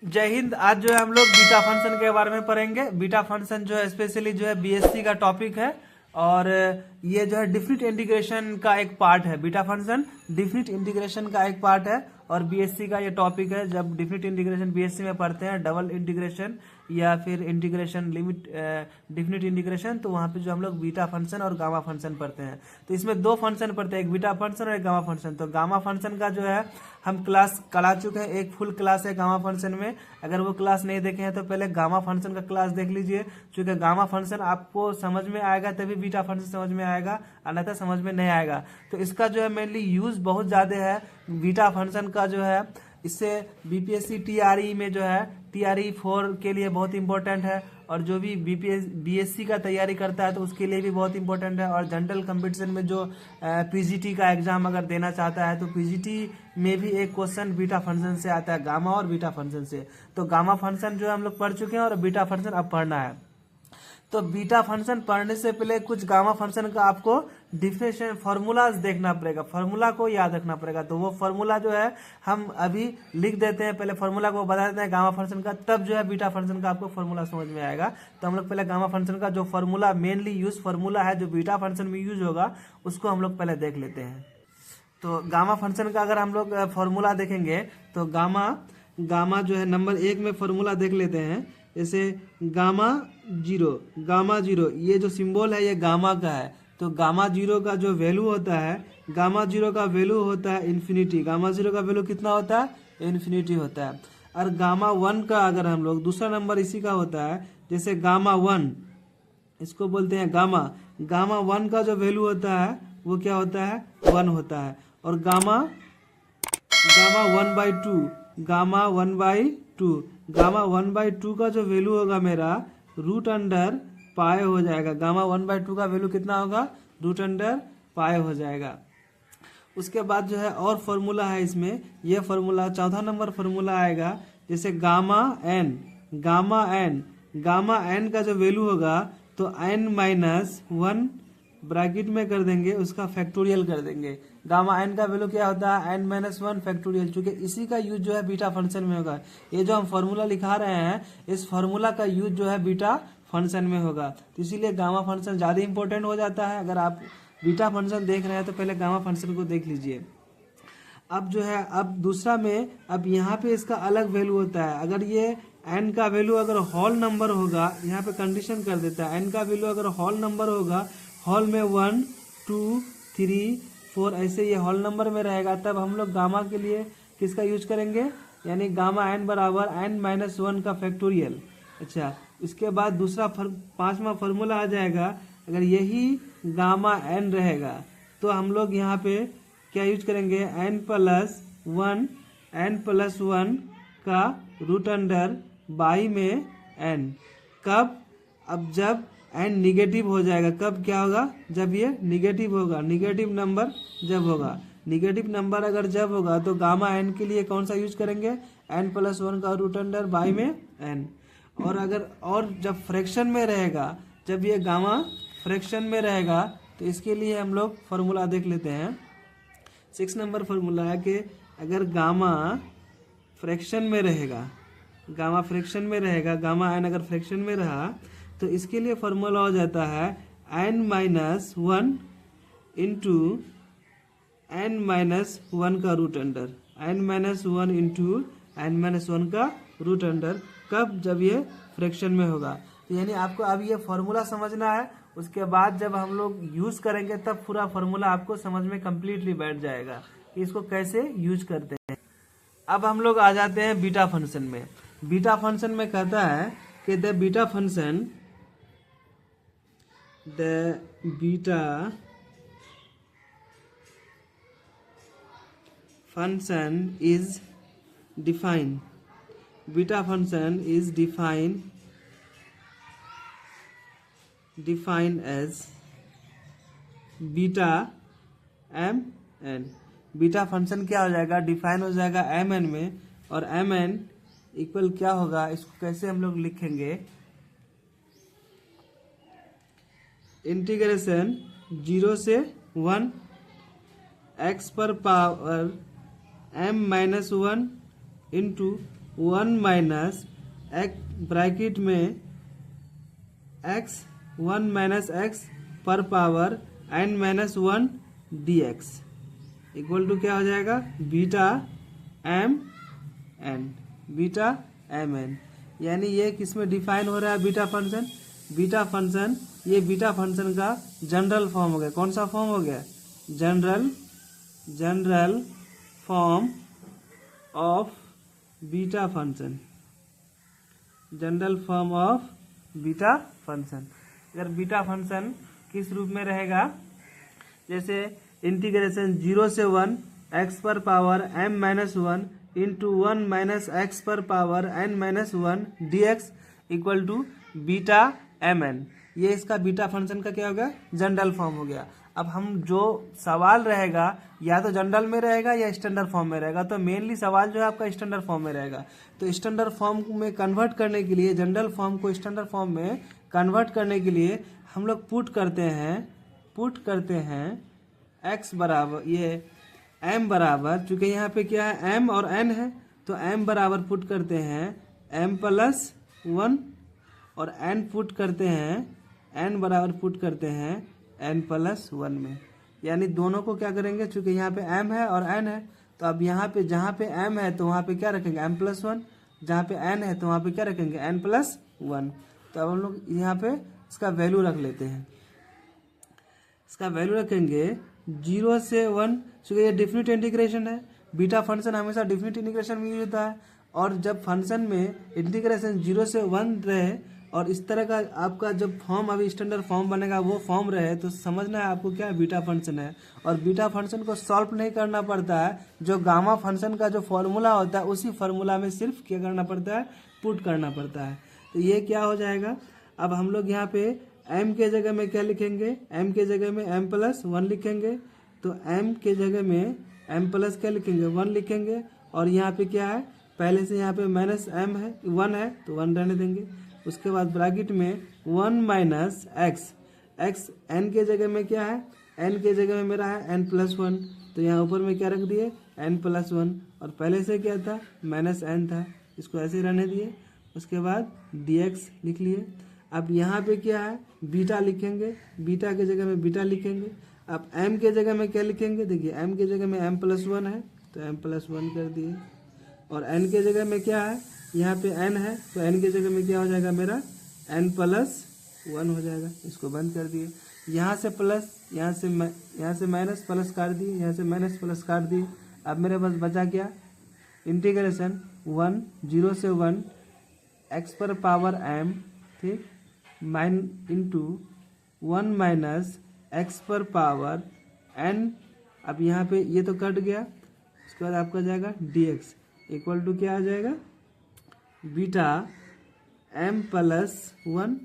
जय हिंद। आज जो है हम लोग बीटा फंक्शन के बारे में पढ़ेंगे। बीटा फंक्शन जो है स्पेशली जो है बीएससी का टॉपिक है और ये जो है डिफिनिट इंटीग्रेशन का एक पार्ट है। बीटा फंक्शन डिफिनिट इंटीग्रेशन का एक पार्ट है और बीएससी का ये टॉपिक है। जब डिफिनिट इंटीग्रेशन बीएससी में पढ़ते हैं, डबल इंटीग्रेशन या फिर इंटीग्रेशन लिमिट डिफिनिट इंटीग्रेशन, तो वहाँ पे जो हम लोग बीटा फंक्शन और गामा फंक्शन पढ़ते हैं। तो इसमें दो फंक्शन पढ़ते हैं, एक बीटा फंक्शन और एक गामा फंक्शन। तो गामा फंक्शन का जो है हम क्लास करा चुके हैं, एक फुल क्लास है गामा फंक्शन में। अगर वो क्लास नहीं देखे हैं तो पहले गामा फंक्शन का क्लास देख लीजिए, क्योंकि गामा फंक्शन आपको समझ में आएगा तभी बीटा फंक्शन समझ में आएगा, अन्यथा समझ में नहीं आएगा। तो इसका जो है मेनली यूज बहुत ज्यादा है बीटा फंक्शन का जो है। इससे बीपीएससी टीआरई में जो है टीआरई 4 के लिए बहुत इंपॉर्टेंट है, और जो भी बीएससी का तैयारी करता है तो उसके लिए भी बहुत इंपॉर्टेंट है। और जनरल कंपटीशन में जो पीजीटी का एग्जाम अगर देना चाहता है तो पीजीटी में भी एक क्वेश्चन बीटा फंक्शन से आता है, गामा और बीटा फंक्शन से। तो गामा फंक्शन जो है हम लोग पढ़ चुके हैं और बीटा फंक्शन अब पढ़ना है। तो बीटा फंक्शन पढ़ने से पहले कुछ गामा फंक्शन का आपको डिफिनेशन फॉर्मूलाज देखना पड़ेगा, फॉर्मूला को याद रखना पड़ेगा। तो वो फॉर्मूला जो है हम अभी लिख देते हैं, पहले फॉर्मूला को बता देते हैं गामा फंक्शन का, तब जो है बीटा फंक्शन का आपको फॉर्मूला समझ में आएगा। तो हम लोग पहले गामा फंक्शन का जो फॉर्मूला मेनली यूज फॉर्मूला है जो बीटा फंक्शन में यूज होगा उसको हम लोग पहले देख लेते हैं। तो गामा फंक्शन का अगर हम लोग फॉर्मूला देखेंगे तो गामा जो है नंबर 1 में फॉर्मूला देख लेते हैं। जैसे गामा जीरो ये जो सिंबल है ये गामा का है। तो गामा जीरो का जो वैल्यू होता है, गामा जीरो का वैल्यू होता है इन्फिनिटी। गामा जीरो का वैल्यू कितना होता है? इन्फिनिटी होता है। और गामा 1 का अगर हम लोग दूसरा नंबर इसी का होता है, जैसे गामा 1 इसको बोलते हैं गामा 1 का जो वैल्यू होता है वो क्या होता है? 1 होता है। और गामा 1/2 गामा 1/2 का जो वैल्यू होगा मेरा रूट अंडर पाए हो जाएगा। गामा 1/2 का वैल्यू कितना होगा? रूट अंडर पाए हो जाएगा। उसके बाद जो है और फॉर्मूला है इसमें, ये फॉर्मूला चौथा नंबर फॉर्मूला आएगा। जैसे गामा एन का जो वैल्यू होगा तो n-1 ब्रैकेट में कर देंगे, उसका फैक्टोरियल कर देंगे। गामा एन का वैल्यू क्या होता है? n-1 factorial. चूंकि इसी का यूज जो है बीटा फंक्शन में होगा। ये जो हम फॉर्मूला लिखा रहे हैं इस फॉर्मूला का यूज जो है बीटा फंक्शन में होगा। तो इसीलिए गामा फंक्शन ज्यादा इंपॉर्टेंट हो जाता है। अगर आप बीटा फंक्शन देख रहे हैं तो पहले गामा फंक्शन को देख लीजिए। अब जो है अब दूसरा में अब यहाँ पे इसका अलग वैल्यू होता है। अगर ये n का वैल्यू अगर होल नंबर होगा, यहाँ पे कंडीशन कर देता है, n का वैल्यू अगर होल नंबर होगा, हॉल में 1 2 3 4 ऐसे ये हॉल नंबर में रहेगा, तब हम लोग गामा के लिए किसका यूज करेंगे? यानी गामा n बराबर n-1 का फैक्टोरियल। अच्छा, इसके बाद दूसरा 5वां फॉर्मूला आ जाएगा। अगर यही गामा n रहेगा तो हम लोग यहाँ पे क्या यूज करेंगे? n+1 का रूट अंडर बाई में n। कब? अब जब n निगेटिव हो जाएगा। कब क्या होगा? जब ये निगेटिव होगा, निगेटिव नंबर जब होगा। निगेटिव नंबर अगर जब होगा तो गामा n के लिए कौन सा यूज करेंगे? n+1 का रूट अंडर बाई में n। और अगर जब फ्रैक्शन में रहेगा, जब ये गामा फ्रैक्शन में रहेगा तो इसके लिए हम लोग फॉर्मूला देख लेते हैं। 6 नंबर फॉर्मूला है कि अगर गामा फ्रैक्शन में रहेगा, गामा n अगर फ्रैक्शन में रहा तो इसके लिए फॉर्मूला हो जाता है n-1 इंटू n-1 का root under, n-1 into n-1 का रूट अंडर। कब? जब ये फ्रैक्शन में होगा। तो यानी आपको अब ये फॉर्मूला समझना है, उसके बाद जब हम लोग यूज करेंगे तब पूरा फॉर्मूला आपको समझ में कम्प्लीटली बैठ जाएगा कि इसको कैसे यूज करते हैं। अब हम लोग आ जाते हैं बीटा फंक्शन में। बीटा फंक्शन में कहता है कि the beta function is defined. Beta function is defined as beta mn। Beta function क्या हो जाएगा? डिफाइन हो जाएगा mn में, और mn इक्वल क्या होगा? इसको कैसे हम लोग लिखेंगे? इंटीग्रेशन 0 से 1 x पर power m-1 into 1 minus X bracket में x 1 माइनस एक्स पर power n minus 1 dx equal to क्या हो जाएगा, beta M N, beta M N. यानी ये किसमें डिफाइन हो रहा है बीटा फंक्शन, बीटा फंक्शन, ये बीटा फंक्शन का जनरल फॉर्म हो गया। कौन सा फॉर्म हो गया, general form of beta function, general form of beta function. अगर बीटा फंक्शन किस रूप में रहेगा, जैसे इंटीग्रेशन 0 से 1 x पर power m minus 1 into 1 minus x पर power n minus 1 dx equal to beta M N. ये इसका बीटा फंक्शन का क्या हो गया, जनरल फॉर्म हो गया। अब हम जो सवाल रहेगा या तो जनरल में रहेगा या स्टैंडर्ड फॉर्म में रहेगा, तो मेनली सवाल जो है आपका स्टैंडर्ड फॉर्म में रहेगा। तो स्टैंडर्ड फॉर्म में कन्वर्ट करने के लिए, जनरल फॉर्म को स्टैंडर्ड फॉर्म में कन्वर्ट करने के लिए हम लोग पुट करते हैं x बराबर, ये m बराबर, चूंकि यहाँ पे क्या है m और n है, तो m बराबर पुट करते हैं m प्लस 1 और n पुट करते हैं, n बराबर पुट करते हैं n प्लस 1 में। यानी दोनों को क्या करेंगे, चूंकि यहाँ पे m है और n है, तो अब यहाँ पे जहाँ पे m है तो वहाँ पे क्या रखेंगे m प्लस 1, जहाँ पे n है तो वहाँ पे क्या रखेंगे n प्लस 1। तो अब हम लोग यहाँ पे इसका वैल्यू रख लेते हैं, इसका वैल्यू रखेंगे 0 से 1, चूँकि ये डिफिनिट इंटीग्रेशन है, बीटा फंक्शन हमेशा डिफिनिट इंटीग्रेशन में यूज होता है। और जब फंक्शन में इंटीग्रेशन 0 से 1 रहे और इस तरह का आपका जब फॉर्म अभी स्टैंडर्ड फॉर्म बनेगा वो फॉर्म रहे, तो समझना है आपको क्या बीटा फंक्शन है। और बीटा फंक्शन को सॉल्व नहीं करना पड़ता है, जो गामा फंक्शन का जो फॉर्मूला होता है उसी फॉर्मूला में सिर्फ क्या करना पड़ता है, पुट करना पड़ता है। तो ये क्या हो जाएगा, अब हम लोग यहाँ पे m के जगह में क्या लिखेंगे, m के जगह में m प्लस 1 लिखेंगे, तो m के जगह में m प्लस क्या लिखेंगे 1 लिखेंगे। और यहाँ पे क्या है, पहले से यहाँ पे माइनस m है, 1 है तो 1 रहने देंगे। उसके बाद ब्रैकेट में 1 माइनस x n के जगह में क्या है, n के जगह में मेरा है n प्लस 1, तो यहाँ ऊपर में क्या रख दिए n प्लस 1, और पहले से क्या था माइनस n था, इसको ऐसे ही रहने दिए। उसके बाद dx लिख लिए। अब यहाँ पे क्या है, बीटा लिखेंगे, बीटा के जगह में बीटा लिखेंगे। अब m के जगह में क्या लिखेंगे, देखिए m के जगह में m प्लस 1 है तो m प्लस 1 कर दिए। और n के जगह में क्या है, यहाँ पे n है तो n के जगह में क्या हो जाएगा मेरा n प्लस 1 हो जाएगा, इसको बंद कर दिए। यहाँ से प्लस, यहाँ से माइनस, प्लस काट दिए, यहाँ से माइनस प्लस काट दिए। अब मेरे पास बचा क्या, इंटीग्रेशन 0 से 1 x पर पावर m, ठीक, माइन इंटू 1 माइनस एक्स पर पावर n। अब यहाँ पे ये तो कट गया, उसके बाद आपका जाएगा dx इक्वल टू क्या आ जाएगा, beta m plus 1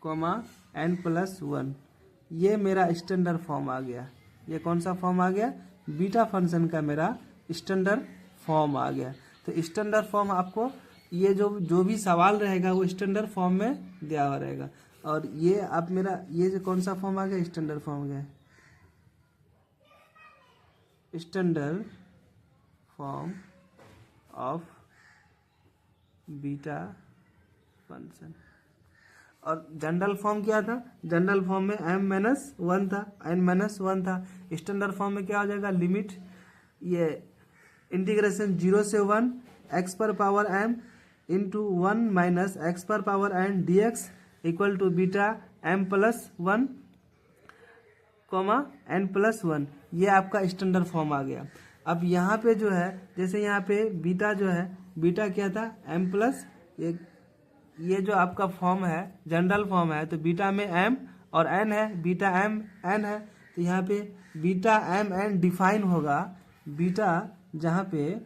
comma n plus 1। ये मेरा स्टैंडर्ड फॉर्म आ गया। ये कौन सा फॉर्म आ गया, बीटा फंक्शन का मेरा स्टैंडर्ड फॉर्म आ गया। तो स्टैंडर्ड फॉर्म आपको ये जो भी सवाल रहेगा वो स्टैंडर्ड फॉर्म में दिया हुआ रहेगा। और ये आप मेरा ये जो कौन सा फॉर्म आ गया, स्टैंडर्ड फॉर्म आ गया, standard form of beta function. और जनरल फॉर्म क्या था, जनरल फॉर्म में m माइनस 1 था, n माइनस 1 था। स्टैंडर्ड फॉर्म में क्या हो जाएगा, लिमिट ये इंटीग्रेशन 0 से 1 x पर power m into 1 minus x पर power n dx equal to beta m plus 1 comma n plus 1। ये आपका स्टैंडर्ड फॉर्म आ गया। अब यहाँ पे जो है, जैसे यहाँ पे बीटा जो है, बीटा क्या था m प्लस, ये जो आपका फॉर्म है जनरल फॉर्म है, तो बीटा में m और n है, बीटा m n है, तो यहाँ पे बीटा m n डिफाइन होगा। बीटा जहाँ पे,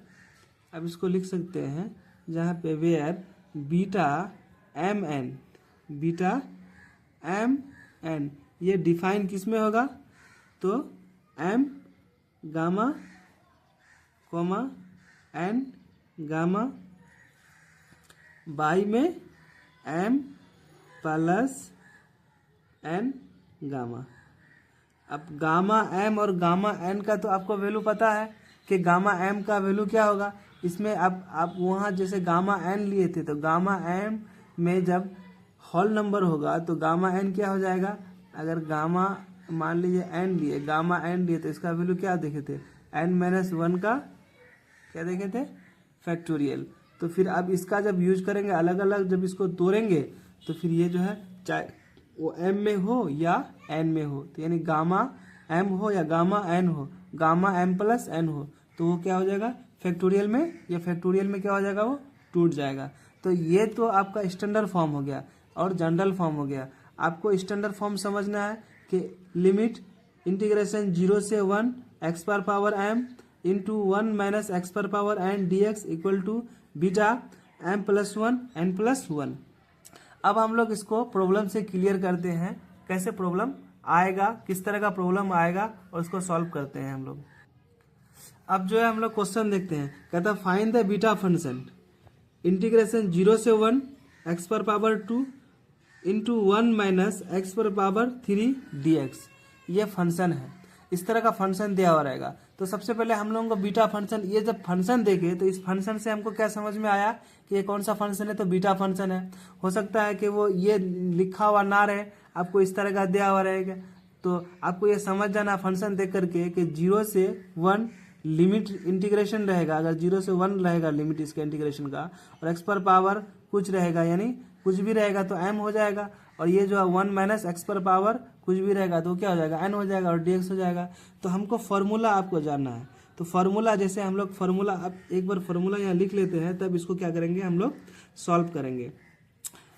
अब इसको लिख सकते हैं जहाँ पे where beta m n, beta m n ये डिफाइन किस में होगा, तो m gamma comma n gamma by में m प्लस n गामा। अब गामा m और गामा n का तो आपको वैल्यू पता है कि गामा m का वैल्यू क्या होगा, इसमें अब आप वहाँ जैसे गामा एन लिए थे, तो गामा एन में जब होल नंबर होगा तो गामा एन क्या हो जाएगा, अगर गामा मान लीजिए एन लिए, गामा एन लिए, तो इसका वैल्यू क्या देखे थे, n-1 का क्या देखे थे, फैक्टोरियल। तो फिर अब इसका जब यूज करेंगे अलग अलग, जब इसको तोड़ेंगे तो फिर ये जो है चाहे वो m में हो या n में हो, तो यानी गामा m हो या गामा n हो, गामा m प्लस n हो, तो वो क्या हो जाएगा फैक्टोरियल में, या फैक्टोरियल में क्या हो जाएगा, वो टूट जाएगा। तो ये तो आपका स्टैंडर्ड फॉर्म हो गया और जनरल फॉर्म हो गया। आपको स्टैंडर्ड फॉर्म समझना है कि लिमिट इंटीग्रेशन 0 से 1 x पर power m into 1 minus x पर power n dx equal to beta m plus 1 n plus 1। अब हम लोग इसको प्रॉब्लम से क्लियर करते हैं, कैसे प्रॉब्लम आएगा, किस तरह का प्रॉब्लम आएगा, और उसको सॉल्व करते हैं हम लोग। अब जो है हम लोग क्वेश्चन देखते हैं, कहता है find the beta function integration 0 से 1 एक्स पर पावर 2 इंटू 1 माइनस एक्स पर पावर 3 dx। ये फंक्शन है, इस तरह का फंक्शन दिया हुआ रहेगा। तो सबसे पहले हम लोगों को बीटा फंक्शन, ये जब फंक्शन देखे तो इस फंक्शन से हमको क्या समझ में आया कि ये कौन सा फंक्शन है, तो बीटा फंक्शन है। हो सकता है कि वो ये लिखा हुआ ना रहे, आपको इस तरह का दिया हुआ रहेगा, तो आपको ये समझ जाना फंक्शन देख करके कि 0 से 1 लिमिट इंटीग्रेशन रहेगा, अगर 0 से 1 रहेगा लिमिट इसका इंटीग्रेशन का, और एक्स पर पावर कुछ रहेगा, यानी कुछ भी रहेगा तो m हो जाएगा, और ये जो है 1 माइनस एक्स पर पावर कुछ भी रहेगा तो क्या हो जाएगा, n हो जाएगा, और dx हो जाएगा। तो हमको फार्मूला आपको जानना है, तो फार्मूला जैसे हम लोग फार्मूला, अब एक बार फार्मूला यहाँ लिख लेते हैं, तब इसको क्या करेंगे हम लोग सॉल्व करेंगे।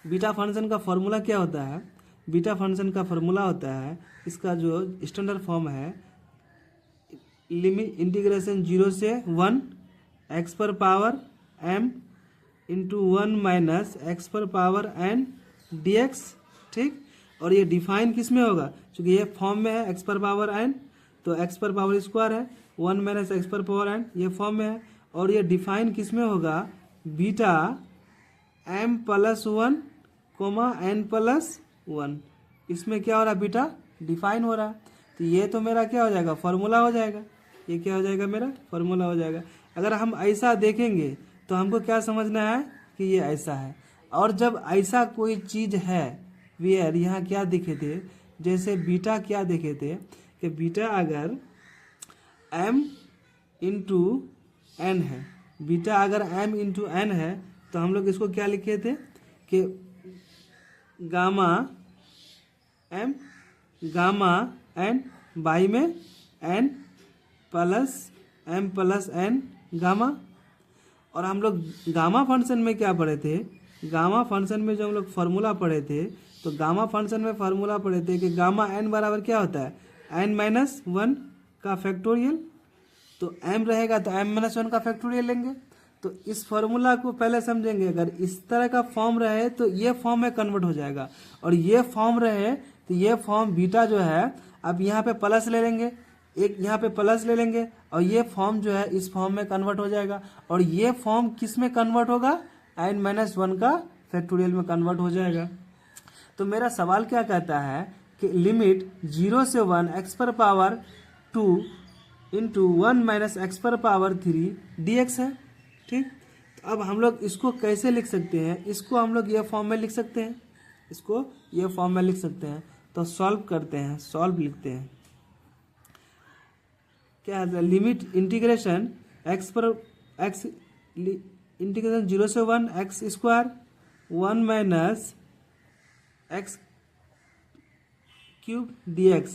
बीटा फंक्शन का फार्मूला क्या होता है, बीटा फंक्शन का फार्मूला होता है, इसका जो स्टैंडर्ड फॉर्म है, लिमिट इंटीग्रेशन 0 से 1 एक्स पर power m into 1 minus x पर पावर n dx, ठीक। और ये डिफाइन किस में होगा, क्योंकि ये फॉर्म में है एक्स पर पावर n, तो एक्स पर पावर स्क्वायर है, 1 माइनस एक्स पर पावर n, ये फॉर्म में है। और ये डिफाइन किस में होगा, beta m plus 1 comma n plus 1, इसमें क्या हो रहा है, बीटा डिफाइन हो रहा है। तो ये तो मेरा क्या हो जाएगा, फार्मूला हो जाएगा, ये क्या हो जाएगा, मेरा फार्मूला हो जाएगा। अगर हम ऐसा देखेंगे तो हमको क्या समझना है कि ये ऐसा है। और जब ऐसा कोई चीज है, वेयर यहाँ क्या देखे थे, जैसे बीटा क्या देखे थे कि बीटा अगर m इंटू एन है, बीटा अगर m इंटू एन है, तो हम लोग इसको क्या लिखे थे कि gamma m gamma n by में n plus m plus n gamma. और हम लोग गामा फंक्शन में क्या पढ़े थे, गामा फंक्शन में जो हम लोग फार्मूला पढ़े थे, तो गामा फंक्शन में फार्मूला पढ़े थे कि गामा n बराबर क्या होता है, n माइनस 1 का फैक्टोरियल। तो m रहेगा तो m माइनस 1 का फैक्टोरियल लेंगे। तो इस फार्मूला को पहले समझेंगे, अगर इस तरह का फॉर्म रहे तो ये फॉर्म में कन्वर्ट हो जाएगा, और ये फॉर्म रहे तो ये फॉर्म बीटा जो है, अब यहाँ पे प्लस ले लेंगे, एक यहाँ पे प्लस ले लेंगे, और ये फॉर्म जो है इस फॉर्म में कन्वर्ट हो जाएगा, और ये फॉर्म किस में कन्वर्ट होगा, n माइनस 1 का फैक्टोरियल में कन्वर्ट हो जाएगा। तो मेरा सवाल क्या कहता है कि लिमिट 0 से 1 एक्स पर पावर 2 इंटू 1 माइनस एक्स पर पावर 3 dx है, ठीक। तो अब हम लोग इसको कैसे लिख सकते हैं, इसको हम लोग ये फॉर्म में लिख सकते हैं, इसको ये फॉर्म में लिख सकते हैं। तो सॉल्व करते हैं, सॉल्व लिखते हैं, क्या है, लिमिट इंटीग्रेशन एक्स पर एक्स इंटीग्रेशन 0 से 1 x square 1 minus x cube dx।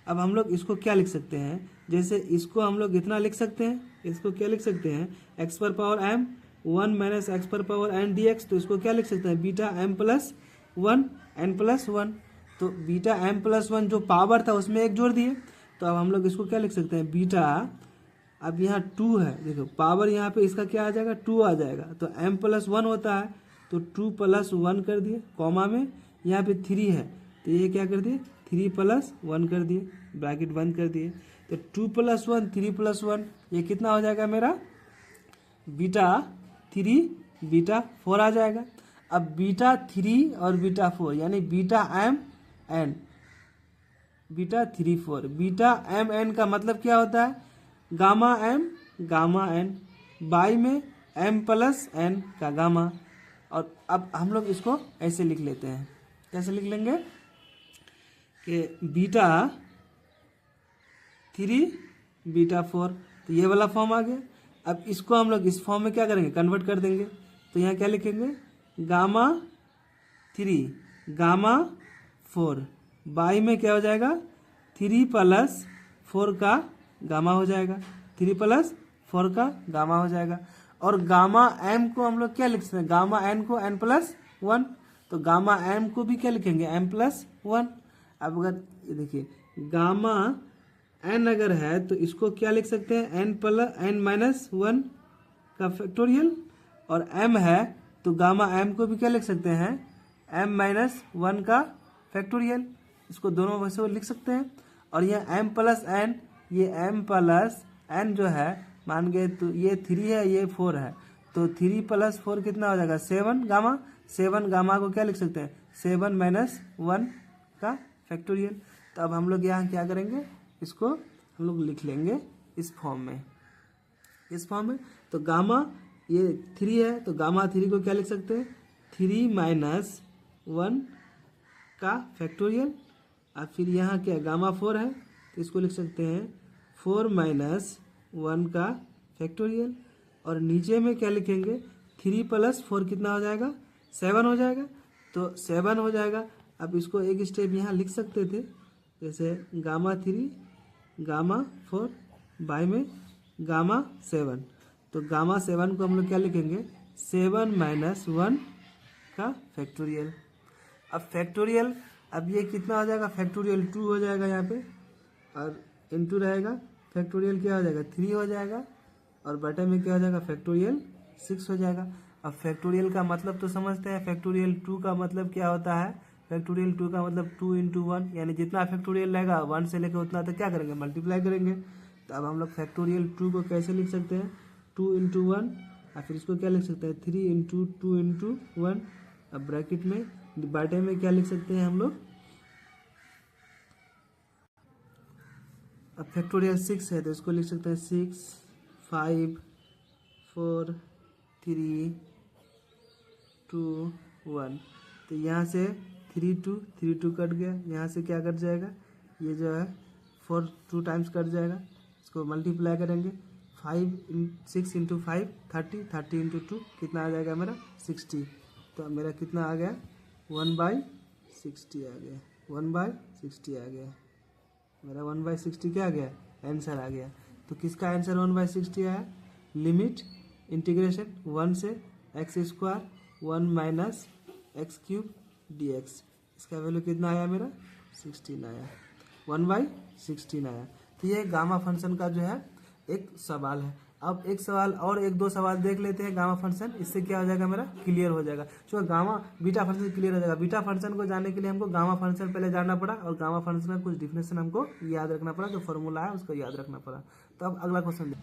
अब हम लोग इसको क्या लिख सकते हैं, जैसे इसको हम लोग इतना लिख सकते हैं, इसको क्या लिख सकते हैं, एक्स पर पावर m 1 माइनस एक्स पर पावर n dx। तो इसको क्या लिख सकते हैं, beta m plus 1 n plus 1। तो बीटा m प्लस 1 जो पावर था उसमें एक जोड़ दिए, तो अब हम लोग इसको क्या लिख सकते हैं, बीटा, अब यहाँ 2 है, देखो पावर यहाँ पे इसका क्या आ जाएगा, 2 आ जाएगा, तो m प्लस 1 होता है, तो 2 प्लस 1 कर दिए, कॉमा में यहाँ पे 3 है, तो ये क्या कर दिए, 3 प्लस 1 कर दिए, ब्रैकेट बंद कर दिए। तो 2 प्लस 1 3 प्लस 1 ये कितना हो जाएगा, मेरा बीटा 3 बीटा 4 आ जाएगा। अब बीटा 3 और बीटा 4 यानी beta m n, beta 3 4, beta m n का मतलब क्या होता है, gamma m gamma n, by में m प्लस n का गामा। और अब हम लोग इसको ऐसे लिख लेते हैं, कैसे लिख लेंगे कि बीटा 3 बीटा 4, तो ये वाला फॉर्म आ गया। अब इसको हम लोग इस फॉर्म में क्या करेंगे, कन्वर्ट कर देंगे। तो यहाँ क्या लिखेंगे, गामा 3 गामा 4 बाई में क्या हो जाएगा, 3 प्लस 4 का गामा हो जाएगा, 3 प्लस 4 का गामा हो जाएगा। और गामा m को हम लोग क्या लिख सकते हैं, गामा n को n प्लस 1, तो गामा m को भी क्या लिखेंगे, m प्लस 1। अब अगर ये देखिए गामा n अगर है तो इसको क्या लिख सकते हैं, n माइनस 1 का फैक्टोरियल। और m है तो गामा m को भी क्या लिख सकते हैं, m माइनस 1 का फैक्टोरियल। इसको दोनों वैसे लिख सकते हैं। और ये m प्लस n, ये m प्लस n जो है मान गए तो ये 3 है ये 4 है, तो 3 प्लस 4 कितना हो जाएगा, 7 गामा। 7 गामा को क्या लिख सकते हैं, 7 माइनस 1 का फैक्टोरियल। तो अब हम लोग यहाँ क्या करेंगे, इसको हम लोग लिख लेंगे इस फॉर्म में, इस फॉर्म में। तो गामा ये 3 है तो गामा 3 को क्या लिख सकते हैं, 3 माइनस 1 का फैक्टोरियल। और फिर यहाँ क्या गामा 4 है तो इसको लिख सकते हैं 4 माइनस 1 का फैक्टोरियल। और नीचे में क्या लिखेंगे, 3 प्लस 4 कितना हो जाएगा, 7 हो जाएगा, तो 7 हो जाएगा। अब इसको एक स्टेप यहाँ लिख सकते थे, जैसे गामा 3 गामा 4 बाई में गामा 7, तो गामा 7 को हम लोग क्या लिखेंगे, 7 माइनस 1 का फैक्टोरियल। अब फैक्टोरियल, अब ये कितना हो जाएगा, फैक्टोरियल 2 हो जाएगा यहाँ पे, और इनटू रहेगा फैक्टोरियल क्या हो जाएगा, 3 हो जाएगा, और बटे में क्या हो जाएगा, फैक्टोरियल 6 हो जाएगा। अब फैक्टोरियल का मतलब तो समझते हैं, फैक्टोरियल 2 का मतलब क्या होता है, फैक्टोरियल 2 का मतलब 2 इंटू 1, यानी जितना फैक्टोरियल रहेगा 1 से लेकर उतना तो क्या करेंगे, मल्टीप्लाई करेंगे। तो अब हम लोग फैक्टोरियल 2 को कैसे लिख सकते हैं, 2 इंटू 1, और फिर इसको क्या लिख सकते हैं, 3 इंटू 2 इंटू 1। अब ब्रैकेट में बटे में क्या लिख सकते हैं हम लोग, अब फैक्टोरियल 6 है तो इसको लिख सकते हैं 6 5 4 3 2 1। तो यहाँ से 3 2 कट गया, यहाँ से क्या कट जाएगा, ये जो है 4 2 टाइम्स कट जाएगा। इसको मल्टीप्लाई करेंगे, 6 इंटू 5 30, 30 इंटू 2 कितना आ जाएगा मेरा, 60। तो मेरा कितना आ गया, 1/60 आ गया, 1/60 आ गया मेरा, 1/60 क्या आ गया, आंसर आ गया। तो किसका आंसर 1/60 आया, लिमिट इंटीग्रेशन 1 से x² 1 माइनस x³ dx, इसका वैल्यू कितना आया मेरा, 16 आया, 1/16 आया। तो ये गामा फंक्शन का जो है एक सवाल है। अब एक सवाल और एक दो सवाल देख लेते हैं गामा फंक्शन, इससे क्या हो जाएगा, मेरा क्लियर हो जाएगा। जो गामा बीटा फंक्शन क्लियर हो जाएगा। बीटा फंक्शन को जानने के लिए हमको गामा फंक्शन पहले जानना पड़ा, और गामा फंक्शन का कुछ डिफिनेशन हमको याद रखना पड़ा, जो फॉर्मूला है उसको याद रखना पड़ा। तो अब अगला क्वेश्चन,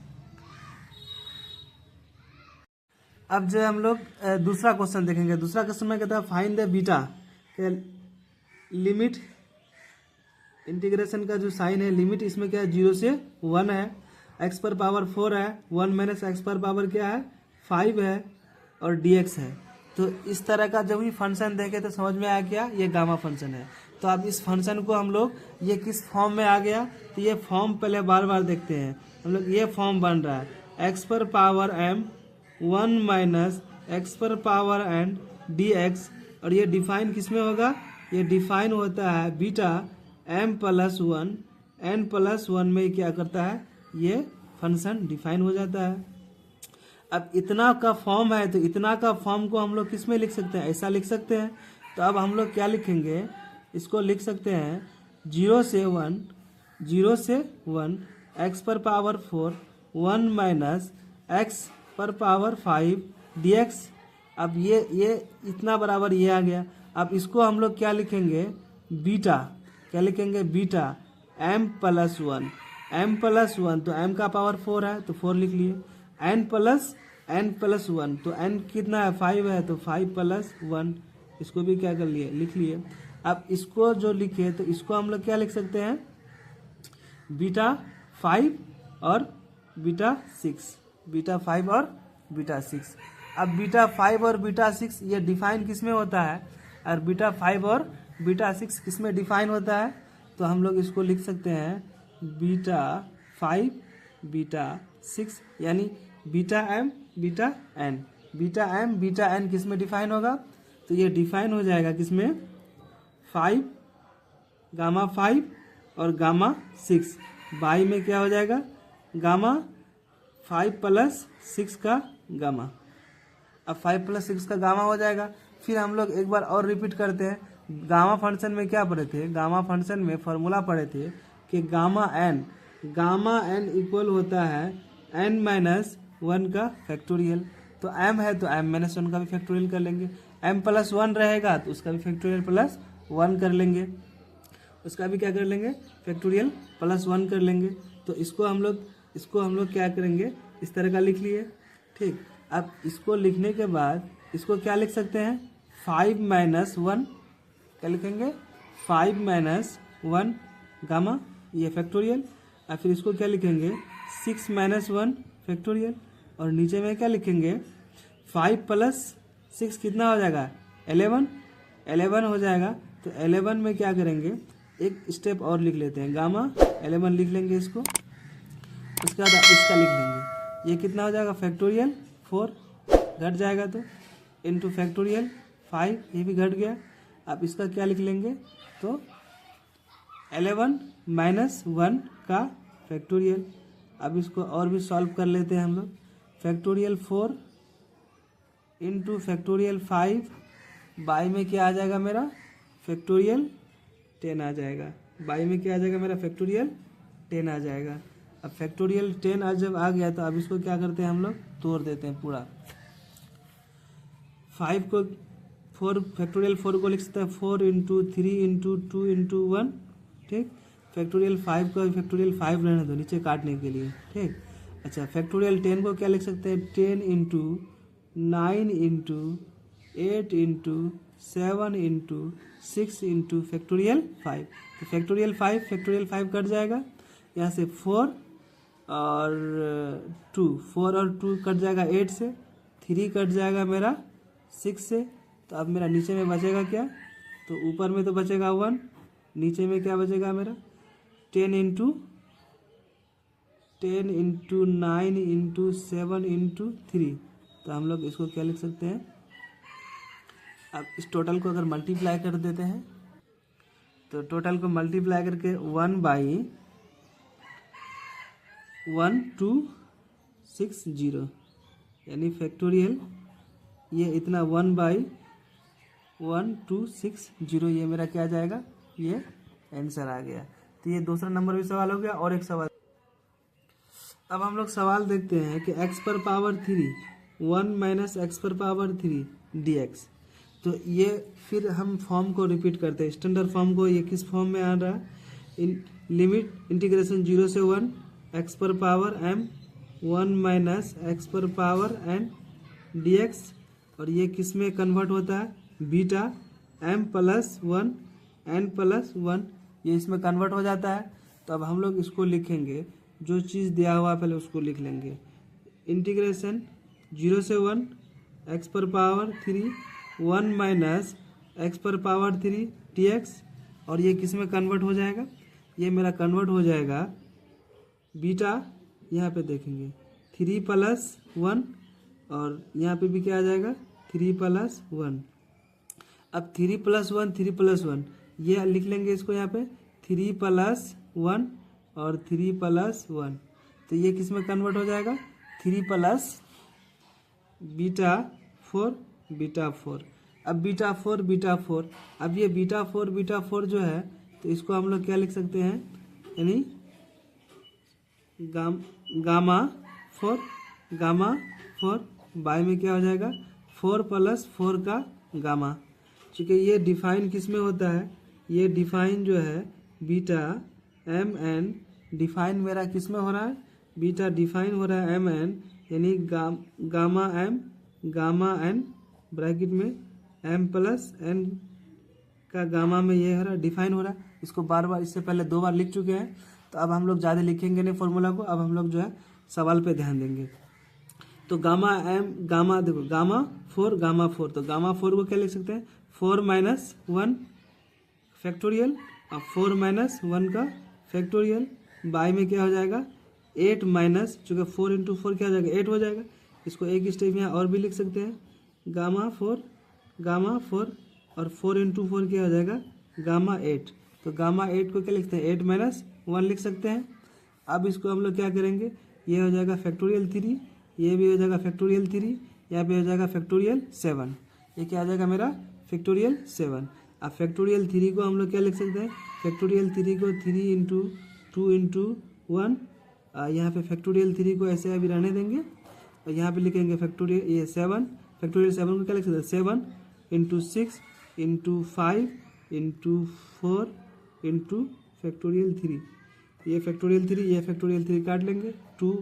अब जो हम लोग दूसरा क्वेश्चन देखेंगे। दूसरा क्वेश्चन में कहता है find the beta, limit integration का जो साइन है, लिमिट इसमें क्या है, 0 से 1 है, x पर पावर 4 है, 1 माइनस x पर पावर क्या है, 5 है, और dx है। तो इस तरह का जब भी फंक्शन देखे तो समझ में आया क्या, ये गामा फंक्शन है। तो अब इस फंक्शन को हम लोग, ये किस फॉर्म में आ गया, तो ये फॉर्म पहले बार बार देखते हैं हम लोग। ये फॉर्म बन रहा है x पर पावर m 1 माइनस x पर पावर n dx, और ये डिफाइन किस में होगा, ये डिफाइन होता है beta m plus 1 n plus 1 में क्या करता है, ये फंक्शन डिफाइन हो जाता है। अब इतना का फॉर्म है तो इतना का फॉर्म को हम लोग किस में लिख सकते हैं, ऐसा लिख सकते हैं। तो अब हम लोग क्या लिखेंगे, इसको लिख सकते हैं 0 से 1 x पर पावर 4 1 माइनस x पर पावर 5 dx। अब ये इतना बराबर ये आ गया। अब इसको हम लोग क्या लिखेंगे, बीटा, क्या लिखेंगे, बीटा m प्लस 1, तो m का पावर 4 है तो 4 लिख लिए, n प्लस 1, तो n कितना है, 5 है, तो 5 प्लस 1, इसको भी क्या कर लिए, लिख लिए। अब इसको जो लिखे तो इसको हम लोग क्या लिख सकते हैं, बीटा 5 और बीटा 6, बीटा 5 और बीटा 6। अब बीटा 5 और बीटा 6 ये डिफाइन किस में होता है, और बीटा 5 और बीटा 6 किस में डिफाइन होता है, तो हम लोग इसको लिख सकते हैं बीटा 5 बीटा 6, यानी beta M beta N. Beta M beta N किस में डिफाइन होगा, तो ये डिफाइन हो जाएगा किसमें, 5 गामा 5 और गामा 6 बाई में क्या हो जाएगा, गामा 5 प्लस 6 का गामा। अब 5 प्लस 6 का गामा हो जाएगा। फिर हम लोग एक बार और रिपीट करते हैं, गामा फंक्शन में क्या पढ़े थे, गामा फंक्शन में फॉर्मूला पढ़े थे कि गामा एन इक्वल होता है n माइनस 1 का फैक्टोरियल। तो m है तो m माइनस 1 का भी फैक्टोरियल कर लेंगे, m प्लस 1 रहेगा तो उसका भी फैक्टोरियल प्लस 1 कर लेंगे, उसका भी क्या कर लेंगे, फैक्टोरियल प्लस 1 कर लेंगे। तो इसको हम लोग क्या करेंगे, इस तरह का लिख लिए। ठीक, अब इसको लिखने के बाद इसको क्या लिख सकते हैं, 5 माइनस 1 क्या लिखेंगे, 5 माइनस 1 गामा ये फैक्टोरियल। और फिर इसको क्या लिखेंगे, 6 माइनस 1 फैक्टोरियल। और नीचे में क्या लिखेंगे, 5 प्लस 6 कितना हो जाएगा, 11 हो जाएगा। तो 11 में क्या करेंगे, एक स्टेप और लिख लेते हैं, गामा 11 लिख लेंगे इसको, उसके बाद इसका लिख लेंगे, ये कितना हो जाएगा, फैक्टोरियल 4 घट जाएगा तो इंटू फैक्टोरियल 5 ये भी घट गया। अब इसका क्या लिख लेंगे, तो 11 माइनस 1 का फैक्टोरियल। अब इसको और भी सॉल्व कर लेते हैं हम लोग, फैक्टोरियल 4 इंटू फैक्टोरियल 5 बाई में क्या आ जाएगा मेरा, फैक्टोरियल 10 आ जाएगा। बाई में क्या आ जाएगा मेरा, फैक्टोरियल 10 आ जाएगा। अब फैक्टोरियल 10 आज जब आ गया तो अब इसको क्या करते हैं हम लोग, तोड़ देते हैं पूरा। 5 को 4 फैक्टोरियल 4 को लिख सकते हैं 4 इंटू 3 इंटू 2 इंटू 1। ठीक, फैक्टोरियल 5 को फैक्टोरियल 5 रहने दो नीचे काटने के लिए। ठीक, अच्छा फैक्टोरियल 10 को क्या लिख सकते हैं, 10 into 9 into 8 into 7 into 6 into factorial 5। तो फैक्टोरियल 5 कट जाएगा, यहाँ से 4 और 2 कट जाएगा 8 से, 3 कट जाएगा मेरा 6 से। तो अब मेरा नीचे में बचेगा क्या, तो ऊपर में तो बचेगा 1, नीचे में क्या बचेगा मेरा, 10 इंटू 9 इंटू 7 इंटू 3। तो हम लोग इसको क्या लिख सकते हैं, अब इस टोटल को अगर मल्टीप्लाई कर देते हैं तो टोटल को मल्टीप्लाई करके 1/1260 यानी फैक्टोरियल ये इतना 1/1260 ये मेरा क्या जाएगा, ये आंसर आ गया। तो ये दूसरा नंबर भी सवाल हो गया। और एक सवाल, अब हम लोग सवाल देखते हैं कि x पर पावर 3 1 माइनस एक्स पर पावर 3 dx। तो ये फिर हम फॉर्म को रिपीट करते हैं, स्टैंडर्ड फॉर्म को। ये किस फॉर्म में आ रहा है, लिमिट इंटीग्रेशन 0 से 1 x पर पावर m 1 माइनस एक्स पर पावर n dx। और ये किस में कन्वर्ट होता है, beta m plus 1 n plus 1 ये इसमें कन्वर्ट हो जाता है। तो अब हम लोग इसको लिखेंगे, जो चीज़ दिया हुआ है पहले उसको लिख लेंगे, इंटीग्रेशन 0 से 1 एक्स पर पावर 3 1 माइनस एक्स पर पावर 3 dx। और ये किस में कन्वर्ट हो जाएगा, ये मेरा कन्वर्ट हो जाएगा बीटा, यहाँ पे देखेंगे 3 प्लस 1 और यहाँ पे भी क्या आ जाएगा 3 प्लस 1। अब 3 प्लस 1 ये लिख लेंगे इसको यहाँ पे 3 प्लस 1 और 3 प्लस 1। तो ये किस में कन्वर्ट हो जाएगा, 3 प्लस बीटा 4 बीटा 4। अब बीटा 4 अब ये बीटा 4 जो है तो इसको हम लोग क्या लिख सकते हैं, यानी गामा 4 बाई में क्या हो जाएगा 4 प्लस 4 का गामा। चूँकि ये डिफाइन किस में होता है, ये डिफाइन जो है बीटा एम एन डिफाइन मेरा किस में हो रहा है, बीटा डिफाइन हो रहा है एम एन, यानी गामा एन ब्रैकेट में एम प्लस एन का गामा में ये हो रहा है, डिफाइन हो रहा है। इसको बार बार, इससे पहले 2 बार लिख चुके हैं, तो अब हम लोग ज़्यादा लिखेंगे नहीं फॉर्मूला को। अब हम लोग जो है सवाल पे ध्यान देंगे। तो गामा एम गामा देखो गामा 4 तो गामा 4 को क्या लिख सकते हैं 4 माइनस 1 फैक्टोरियल और 4 माइनस 1 का फैक्टोरियल बाई में क्या हो जाएगा 8 माइनस चूँकि 4 इंटू 4 क्या हो जाएगा 8 हो जाएगा। इसको एक स्टेप यहाँ और भी लिख सकते हैं गामा 4 और 4 इंटू 4 क्या हो जाएगा गामा 8। तो गामा 8 को क्या लिखते हैं 8 माइनस 1 लिख सकते हैं। अब इसको हम लोग क्या करेंगे ये हो जाएगा फैक्टोरियल 3, ये भी हो जाएगा फैक्टोरियल 3, यहाँ पे हो जाएगा फैक्टोरियल 7। ये क्या आ जाएगा मेरा फैक्टोरियल 7। अब फैक्टोरियल 3 को हम लोग क्या लिख सकते हैं फैक्टोरियल 3 को 3 इंटू 2 इंटू 1, यहाँ पे फैक्टोरियल 3 को ऐसे अभी रहने देंगे और यहाँ पे लिखेंगे फैक्टोरियल ये 7 फैक्टोरियल 7 को क्या लिख सकते हैं 7 into 6 into 5 into 4 into factorial 3। ये फैक्टोरियल 3 ये फैक्टोरियल 3 काट लेंगे 2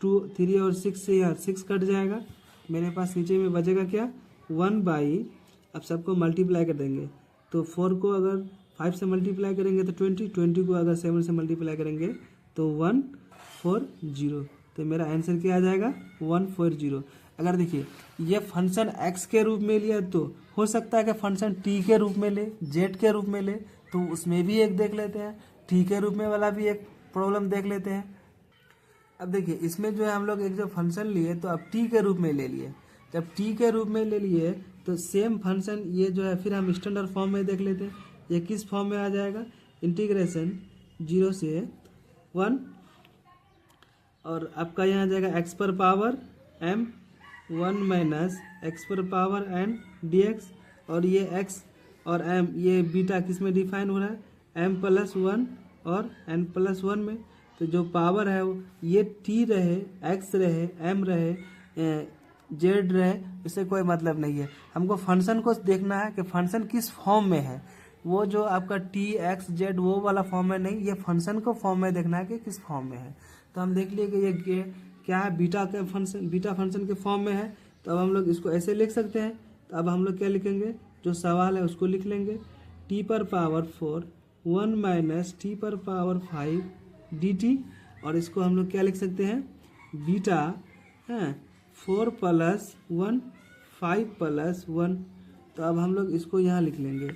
3 और 6 से यार 6 कट जाएगा। मेरे पास नीचे में बचेगा क्या 1 बाई, अब सबको मल्टीप्लाई कर देंगे तो 4 को अगर 5 से मल्टीप्लाई करेंगे तो 20 को अगर 7 से मल्टीप्लाई करेंगे तो 140। तो मेरा आंसर क्या आ जाएगा 140। अगर देखिए ये फंक्शन x के रूप में लिया तो हो सकता है कि फंक्शन t के रूप में ले z के रूप में ले, तो उसमें भी एक देख लेते हैं t के रूप में वाला भी एक प्रॉब्लम देख लेते हैं। अब देखिए इसमें जो है हम लोग एक जो फंक्शन लिए तो अब t के रूप में ले लिए, जब t के रूप में ले लिए तो सेम फंक्शन ये जो है फिर हम स्टैंडर्ड फॉर्म में देख लेते हैं ये किस फॉर्म में आ जाएगा इंटीग्रेशन 0 से 1 और आपका यहाँ आ जाएगा x पर पावर m 1 माइनस एक्स पर पावर n dx और ये x और m ये बीटा किस में डिफाइन हो रहा है m प्लस 1 और n प्लस 1 में। तो जो पावर है ये t रहे x रहे m रहे z रहे इससे कोई मतलब नहीं है। हमको फंक्शन को देखना है कि फंक्शन किस फॉर्म में है, वो जो आपका t x z वो वाला फॉर्म में नहीं, ये फंक्शन को फॉर्म में देखना है कि किस फॉर्म में है। तो हम देख लिए कि ये क्या है बीटा फंक्शन के फॉर्म में है। तो अब हम लोग इसको ऐसे लिख सकते हैं। तो अब हम लोग क्या लिखेंगे जो सवाल है उसको लिख लेंगे t पर पावर 4 1 माइनस टी पर पावर 5 dt और इसको हम लोग क्या लिख सकते हैं बीटा है 4 प्लस 1 5 प्लस 1। तो अब हम लोग इसको यहाँ लिख लेंगे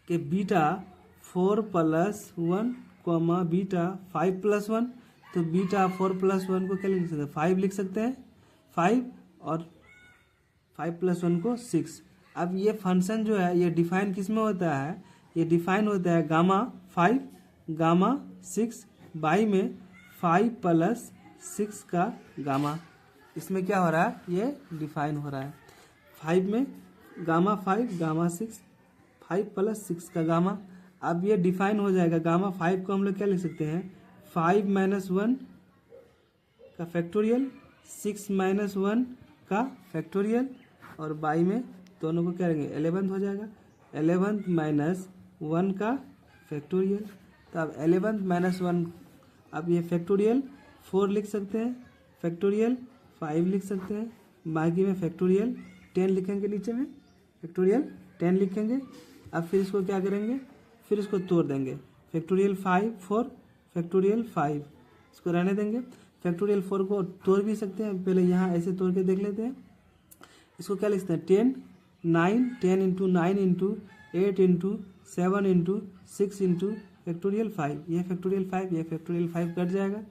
कि beta 4 plus 1 comma beta 5 plus 1। तो बीटा 4 प्लस 1 को क्या लिख सकते हैं 5 लिख सकते हैं 5 और 5 प्लस 1 को 6। अब ये फंक्शन जो है ये डिफाइन किस में होता है, ये डिफाइन होता है गामा 5 गामा 6 बाई में 5 प्लस 6 का गामा। इसमें क्या हो रहा है ये डिफाइन हो रहा है 5 में गामा 5 गामा 6 5 प्लस 6 का गामा। अब ये डिफाइन हो जाएगा गामा 5 को हम लोग क्या लिख सकते हैं 5 माइनस 1 का फैक्टोरियल 6 माइनस 1 का फैक्टोरियल और बाई में दोनों को क्या रहेंगे 11 हो जाएगा 11 माइनस 1 का फैक्टोरियल। तो अब 11 माइनस 1 अब ये फैक्टोरियल 4 लिख सकते हैं फैक्टोरियल 5 लिख सकते हैं बाकी में फैक्टोरियल 10 लिखेंगे नीचे में फैक्टोरियल 10 लिखेंगे। अब फिर इसको क्या करेंगे फिर इसको तोड़ देंगे फैक्टोरियल 5 4 फैक्टोरियल 5 इसको रहने देंगे। फैक्टोरियल 4 को तोड़ भी सकते हैं, पहले यहाँ ऐसे तोड़ के देख लेते हैं। इसको क्या लिखते हैं 10 9 10 into 9 into 8 into 7 into 6 into factorial 5। ये फैक्टोरियल 5 ये फैक्टोरियल 5 कट जाएगा।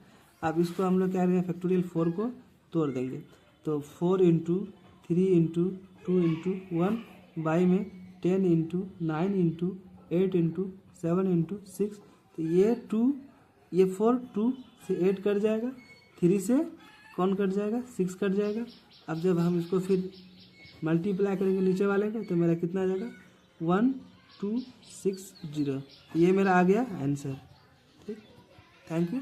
अब इसको हम लोग क्या करेंगे फैक्टोरियल 4 को तोड़ देंगे तो 4 इंटू 3 इंटू 2 इंटू 1 बाई में 10 इंटू 9 इंटू 8 इंटू 7 इंटू 6। तो ये 2 ये 4 2 से 8 कट जाएगा 3 से कौन कट जाएगा 6 कट जाएगा। अब जब हम इसको फिर मल्टीप्लाई करेंगे नीचे वाले को तो मेरा कितना आ जाएगा 1260। ये मेरा आ गया आंसर। ठीक थैंक यू।